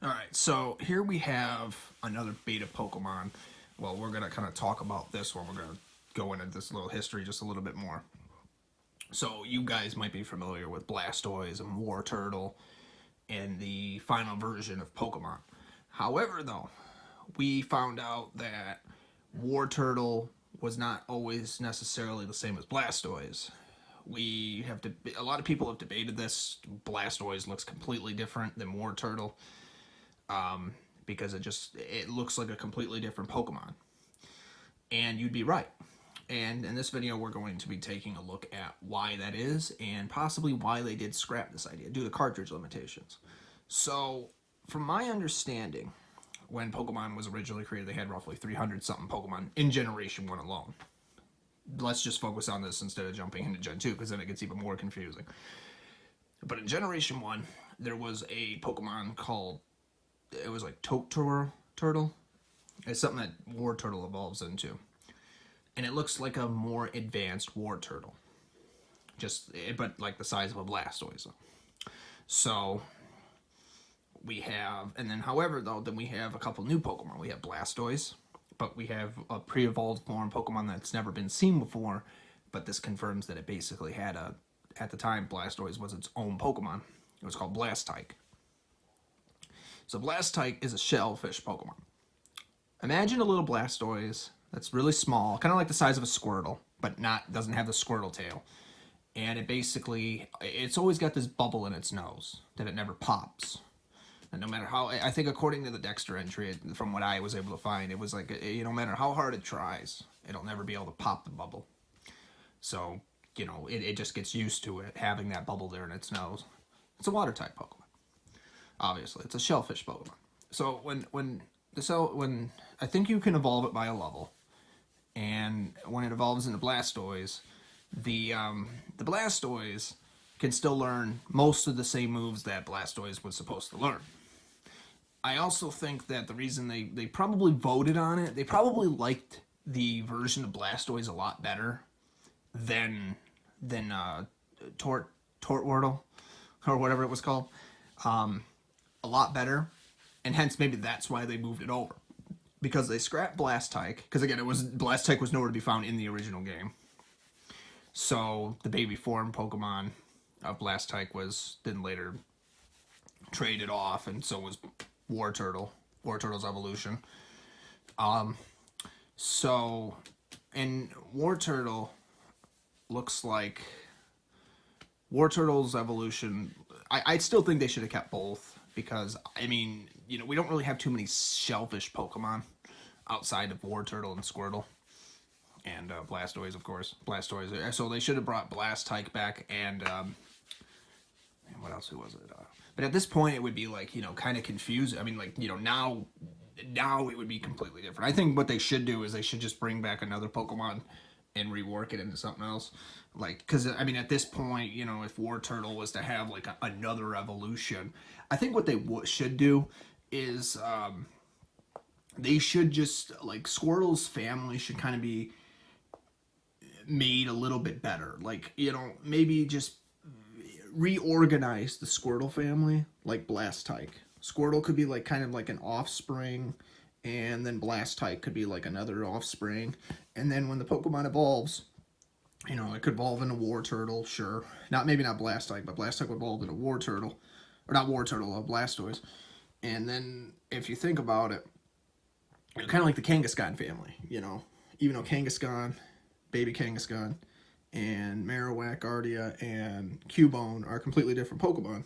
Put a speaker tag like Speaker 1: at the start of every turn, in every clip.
Speaker 1: Alright, so here we have another beta Pokemon. Well, we're going to kind of talk about this one. We're going to go into this little history just a little bit more. So you guys might be familiar with Blastoise and Wartortle and the final version of Pokemon. However, though, we found out that Wartortle was not always necessarily the same as Blastoise. A lot of people have debated this. Blastoise looks completely different than Wartortle. Because it looks like a completely different Pokemon. And you'd be right. And in this video, we're going to be taking a look at why that is and possibly why they did scrap this idea due to cartridge limitations. So, from my understanding, when Pokemon was originally created, they had roughly 300-something Pokemon in Generation 1 alone. Let's just focus on this instead of jumping into Gen 2, because then it gets even more confusing. But in Generation 1, there was a Pokemon called, it was like Turtle. It's something that Wartortle evolves into. And it looks like a more advanced Wartortle. But like the size of a Blastoise. So, we have, and then however though, then we have a couple new Pokemon. We have Blastoise, but we have a pre-evolved form Pokemon that's never been seen before, but this confirms that it basically had at the time, Blastoise was its own Pokemon. It was called Blastoise. So Blastoise is a shellfish Pokemon. Imagine a little Blastoise that's really small, kind of like the size of a Squirtle, but doesn't have the Squirtle tail. And it's always got this bubble in its nose that it never pops. And no matter how, I think according to the Dexter entry, from what I was able to find, it was like, no matter how hard it tries, it'll never be able to pop the bubble. So, it just gets used to it, having that bubble there in its nose. It's a water-type Pokemon. Obviously, it's a shellfish Pokemon. So when I think you can evolve it by a level, and when it evolves into Blastoise, the Blastoise can still learn most of the same moves that Blastoise was supposed to learn. I also think that the reason they probably voted on it, they probably liked the version of Blastoise a lot better than Wartortle or whatever it was called. A lot better, and hence maybe that's why they moved it over, because they scrapped Blastoise, because again, Blastoise was nowhere to be found in the original game. So the baby form Pokemon of Blastoise was then later traded off, and so was Wartortle's evolution. So, and Wartortle looks like Wartortle's evolution. I still think they should have kept both. Because, we don't really have too many shellfish Pokemon outside of Wartortle and Squirtle. And Blastoise, of course. Blastoise. So they should have brought Blastoise back and what else? Who was it? But at this point, it would be like, kind of confusing. Now it would be completely different. I think what they should do is they should just bring back another Pokemon and rework it into something else. Because, at this point, if Wartortle was to have, another evolution, I think what they should do is, they should just, Squirtle's family should kind of be made a little bit better. Maybe just reorganize the Squirtle family, like Blastoise. Squirtle could be, kind of like an offspring, and then Blastoise could be, another offspring. And then when the Pokemon evolves, it could evolve into Wartortle, sure. Maybe not Blastoise, but Blastoise would evolve into Wartortle. Or not Wartortle, Blastoise. And then, if you think about it, kind of like the Kangaskhan family, Even though Kangaskhan, baby Kangaskhan, and Marowak, Ardia, and Cubone are completely different Pokemon.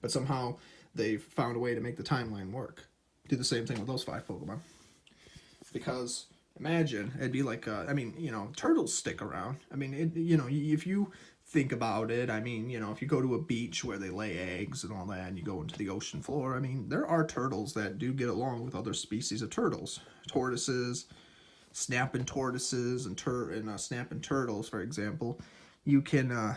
Speaker 1: But somehow, they found a way to make the timeline work. Do the same thing with those 5 Pokemon. Because imagine, it'd be like, turtles stick around. If you think about it, if you go to a beach where they lay eggs and all that, and you go into the ocean floor, there are turtles that do get along with other species of turtles. Tortoises, snapping tortoises, and snapping turtles, for example. You can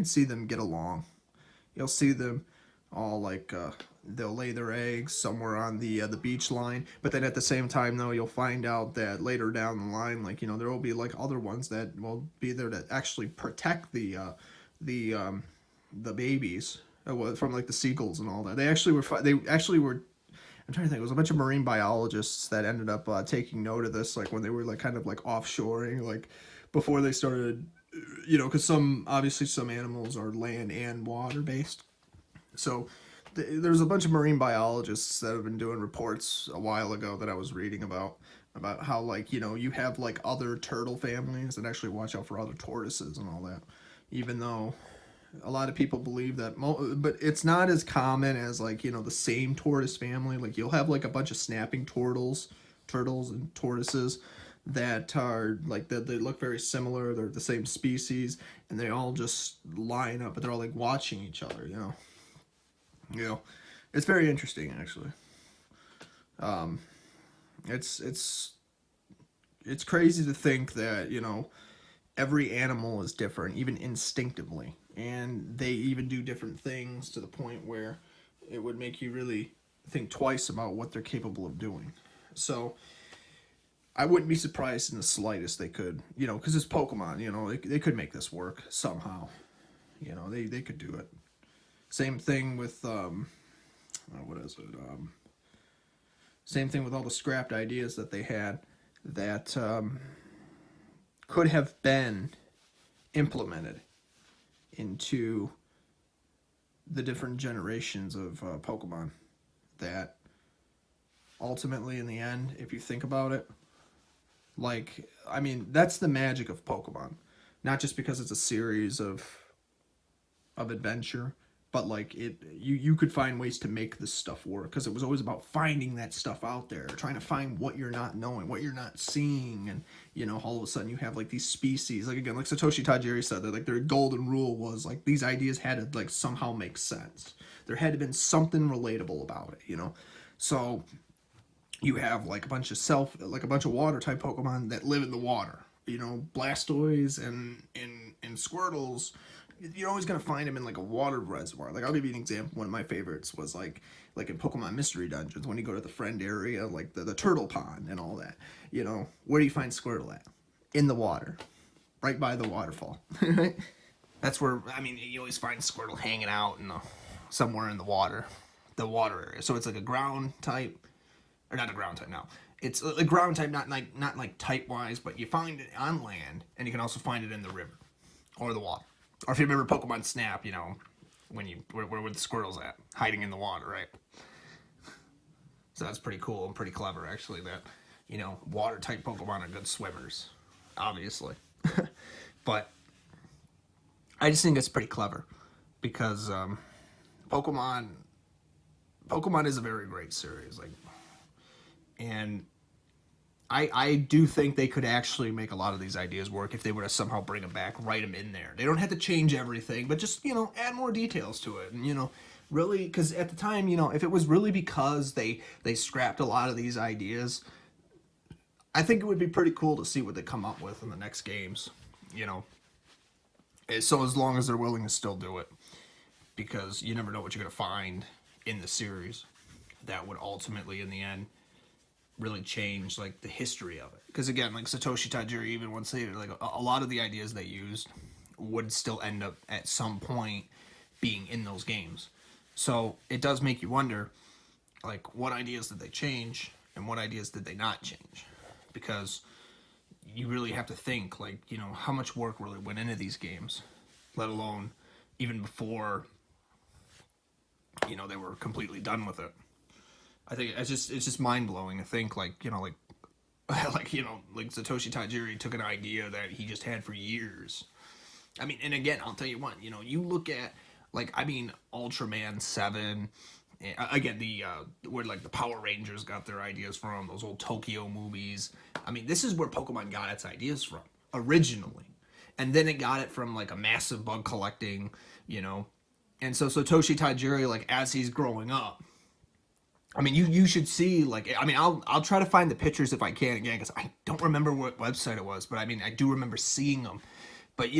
Speaker 1: see them get along. You'll see them all they'll lay their eggs somewhere on the beach line, but then at the same time though, you'll find out that later down the line, there will be other ones that will be there to actually protect the babies from like the seagulls and all that. They actually were. I'm trying to think. It was a bunch of marine biologists that ended up taking note of this, like when they were like kind of like offshoring, like before they started, because obviously some animals are land and water based. So there's a bunch of marine biologists that have been doing reports a while ago that I was reading about how, like, you have like other turtle families that actually watch out for other tortoises and all that, even though a lot of people believe that, but it's not as common as, like, the same tortoise family. Like, you'll have like a bunch of snapping turtles and tortoises that are like that. They look very similar. They're the same species, and they all just line up, but they're all like watching each other. It's very interesting, actually. It's crazy to think that every animal is different, even instinctively. And they even do different things to the point where it would make you really think twice about what they're capable of doing. So I wouldn't be surprised in the slightest they could, because it's Pokemon, they could make this work somehow. They could do it. Same thing with, what is it? Same thing with all the scrapped ideas that they had that could have been implemented into the different generations of Pokemon, that ultimately in the end, if you think about it, like, I mean, that's the magic of Pokemon. Not just because it's a series of adventure, but like you could find ways to make this stuff work, because it was always about finding that stuff out there, trying to find what you're not knowing, what you're not seeing, and all of a sudden you have like these species, like, again, like Satoshi Tajiri said, that like their golden rule was like these ideas had to like somehow make sense. There had to have been something relatable about it, So you have like a bunch of water type Pokemon that live in the water, Blastoise and Squirtles. You're always going to find them in like a water reservoir. Like, I'll give you an example. One of my favorites was like in Pokemon Mystery Dungeons, when you go to the friend area, like the turtle pond and all that. Where do you find Squirtle at? In the water, right by the waterfall. That's where, I mean, you always find Squirtle hanging out somewhere in the water area. So it's like a ground type, or not a ground type now. It's a ground type, not like type wise, but you find it on land, and you can also find it in the river or the water. Or if you remember Pokemon Snap, where the Squirtle's at, hiding in the water, right? So that's pretty cool and pretty clever, actually, that, water-type Pokemon are good swimmers, obviously. But I just think it's pretty clever, because Pokemon is a very great series, like, and I do think they could actually make a lot of these ideas work if they were to somehow bring them back, write them in there. They don't have to change everything, but just, add more details to it. And, really, because at the time, if it was really because they scrapped a lot of these ideas, I think it would be pretty cool to see what they come up with in the next games, So as long as they're willing to still do it, because you never know what you're going to find in the series that would ultimately, in the end, really change like the history of it. Because again, like Satoshi Tajiri even once stated, like a lot of the ideas they used would still end up at some point being in those games. So it does make you wonder, like, what ideas did they change and what ideas did they not change? Because you really have to think, like, how much work really went into these games, let alone even before they were completely done with it. I think it's just mind blowing to think, like, like Satoshi Tajiri took an idea that he just had for years. I mean, and again, I'll tell you what, you look at, like, I mean, Ultraman 7, again, where like the Power Rangers got their ideas from, those old Tokyo movies. I mean, this is where Pokemon got its ideas from originally, and then it got it from like a massive bug collecting, and so Satoshi Tajiri, like, as he's growing up, I mean, you should see, like, I mean, I'll try to find the pictures if I can, again, because I don't remember what website it was, but I mean, I do remember seeing them. But,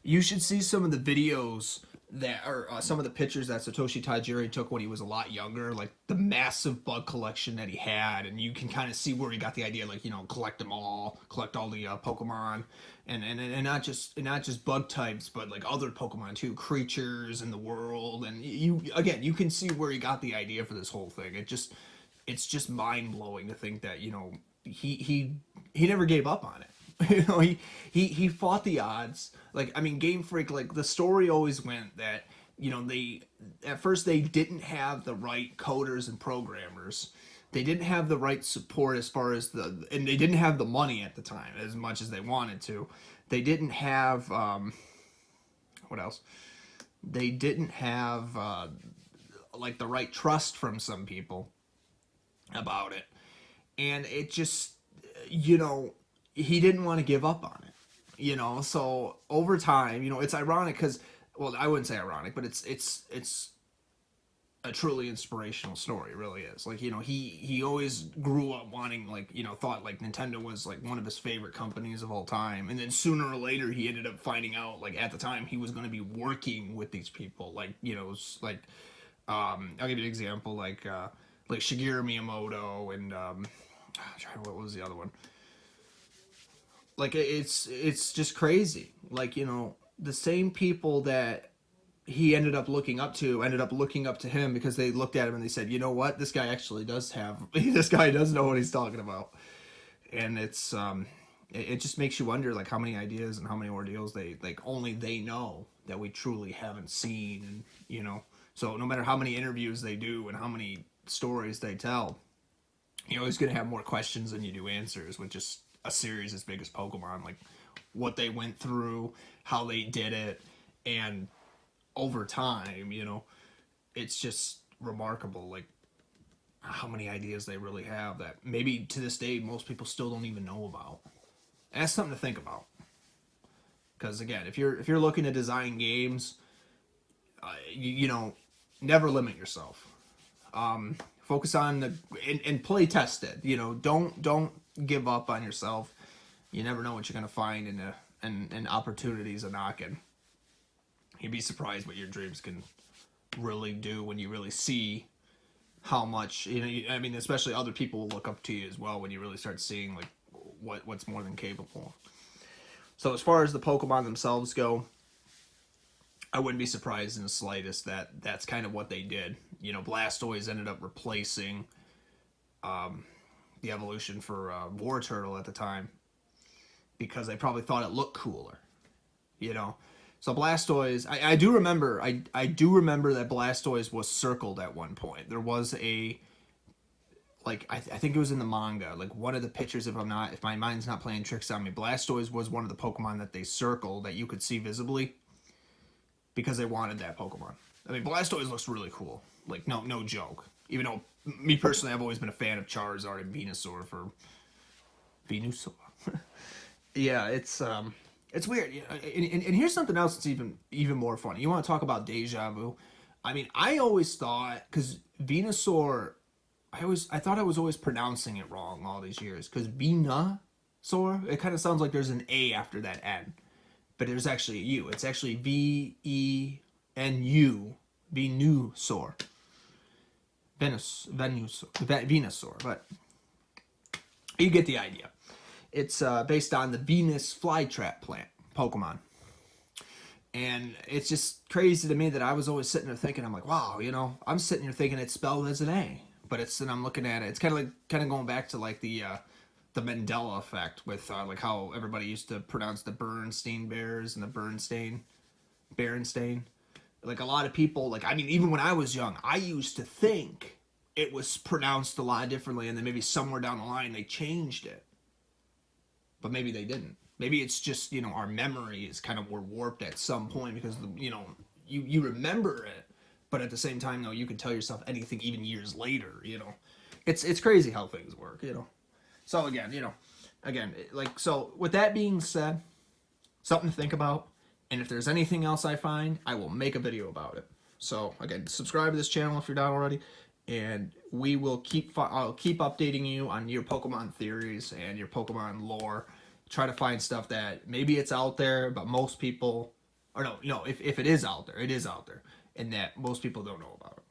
Speaker 1: you should see some of the videos that are some of the pictures that Satoshi Tajiri took when he was a lot younger, like the massive bug collection that he had, and you can kind of see where he got the idea, like, you know, collect them all, collect all the Pokemon, and not just bug types, but like other Pokemon too, creatures in the world, and you can see where he got the idea for this whole thing. It's just mind blowing to think that, you know, he never gave up on it. You know, he fought the odds. Like, I mean, Game Freak, like, the story always went that, you know, at first they didn't have the right coders and programmers. They didn't have the right support as far as and they didn't have the money at the time as much as they wanted to. They didn't have, what else? They didn't have, like, the right trust from some people about it. And it just, you know, he didn't want to give up on it, you know. So over time, you know, it's ironic because, well, I wouldn't say ironic, but it's a truly inspirational story. It really is. Like, you know, he always grew up wanting, like, you know, thought like Nintendo was like one of his favorite companies of all time, and then sooner or later he ended up finding out, like, at the time he was going to be working with these people, like, you know, like, I'll give you an example, like Shigeru Miyamoto and what was the other one? Like, it's just crazy. Like, you know, the same people that he ended up looking up to him because they looked at him and they said, you know what, this guy actually does this guy does know what he's talking about. And it's it just makes you wonder, like, how many ideas and how many ordeals only they know that we truly haven't seen. And, you know, so no matter how many interviews they do and how many stories they tell, you're always going to have more questions than you do answers with just a series as big as Pokemon. Like, what they went through, how they did it, and over time, you know, it's just remarkable, like, how many ideas they really have that maybe to this day most people still don't even know about. And that's something to think about. Because again, if you're looking to design games, you know, never limit yourself. Focus on and play test it. You know, don't give up on yourself. You never know what you're gonna find and opportunities are knocking. You'd be surprised what your dreams can really do when you really see how much, you know, I mean, especially other people will look up to you as well when you really start seeing, like, what's more than capable. So as far as the Pokemon themselves go, I wouldn't be surprised in the slightest that that's kind of what they did. You know, Blastoise ended up replacing the evolution for Wartortle at the time because they probably thought it looked cooler, you know. So Blastoise, I do remember that Blastoise was circled at one point. There was a, like, I think it was in the manga, like one of the pictures, if my mind's not playing tricks on me, Blastoise was one of the Pokemon that they circled that you could see visibly because they wanted that Pokemon. I mean, Blastoise looks really cool. Like, no joke. Even though, me personally, I've always been a fan of Charizard and Venusaur for Venusaur. Yeah, it's weird. And here's something else that's even more funny. You want to talk about deja vu? I mean, I always thought, because Venusaur, I thought I was always pronouncing it wrong all these years. Because Venusaur, it kind of sounds like there's an A after that N. But there's actually a U. It's actually Venu, Venusaur. Venusaur, but you get the idea. It's based on the Venus flytrap plant Pokemon. And it's just crazy to me that I was always sitting there thinking, I'm like, wow, you know, I'm sitting here thinking it's spelled as an A. But then I'm looking at it. It's kind of going back to like the Mandela effect with like how everybody used to pronounce the Bernstein Bears and the Berenstain. Like, a lot of people, like, I mean, even when I was young, I used to think it was pronounced a lot differently, and then maybe somewhere down the line they changed it. But maybe they didn't. Maybe it's just, you know, our memory is kind of warped at some point because, you know, you remember it, but at the same time, though, you can tell yourself anything even years later, you know. It's crazy how things work, you know. So again, you know, like, so with that being said, something to think about. And if there's anything else I find, I will make a video about it. So again, subscribe to this channel if you're not already, and we will I'll keep updating you on your Pokemon theories and your Pokemon lore. Try to find stuff that maybe it's out there, but most people Or no, if it is out there, it is out there, and that most people don't know about it.